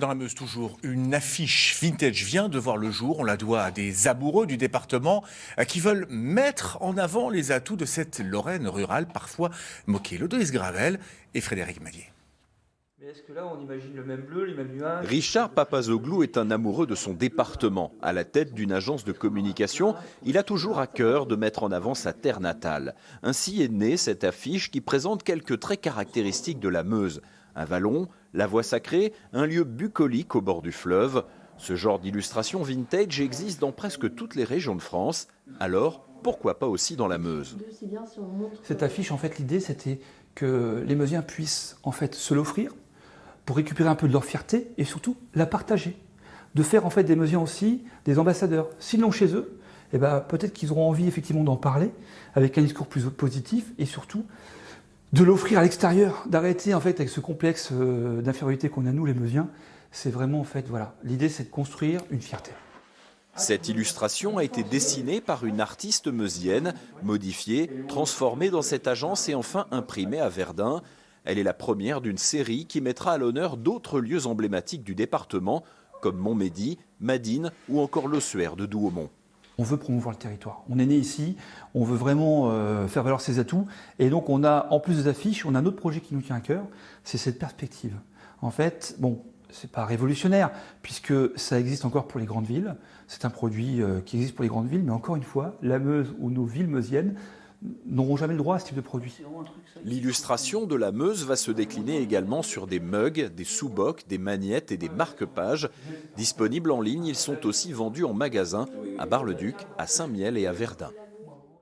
Dans la Meuse toujours, une affiche vintage vient de voir le jour. On la doit à des amoureux du département qui veulent mettre en avant les atouts de cette Lorraine rurale, parfois moquée. Lodoïs Gravel et Frédéric Maillet. Mais est-ce que là on imagine le même bleu, les mêmes nuages? Richard Papazoglou est un amoureux de son département. À la tête d'une agence de communication, il a toujours à cœur de mettre en avant sa terre natale. Ainsi est née cette affiche qui présente quelques traits caractéristiques de la Meuse. Un vallon, la voie sacrée, un lieu bucolique au bord du fleuve. Ce genre d'illustration vintage existe dans presque toutes les régions de France. Alors, pourquoi pas aussi dans la Meuse? Cette affiche, en fait, l'idée c'était que les Meusiens puissent en fait se l'offrir pour récupérer un peu de leur fierté et surtout la partager. De faire en fait des Meusiens aussi des ambassadeurs. S'ils l'ont chez eux, eh ben, peut-être qu'ils auront envie effectivement d'en parler avec un discours plus positif et surtout de l'offrir à l'extérieur, d'arrêter en fait avec ce complexe d'infériorité qu'on a nous les Meusiens. C'est vraiment en fait voilà, l'idée c'est de construire une fierté. Cette illustration a été dessinée par une artiste meusienne, modifiée, transformée dans cette agence et enfin imprimée à Verdun. Elle est la première d'une série qui mettra à l'honneur d'autres lieux emblématiques du département, comme Montmédy, Madine ou encore l'ossuaire de Douaumont. On veut promouvoir le territoire. On est né ici, on veut vraiment faire valoir ses atouts. Et donc on a, en plus des affiches, on a un autre projet qui nous tient à cœur, c'est cette perspective. En fait, bon, c'est pas révolutionnaire, puisque ça existe encore pour les grandes villes. C'est un produit qui existe pour les grandes villes, mais encore une fois, la Meuse ou nos villes meusiennes n'auront jamais le droit à ce type de produit. L'illustration de la Meuse va se décliner également sur des mugs, des sous-bocs, des magnettes et des marque-pages. Disponibles en ligne, ils sont aussi vendus en magasin à Bar-le-Duc, à Saint-Miel et à Verdun.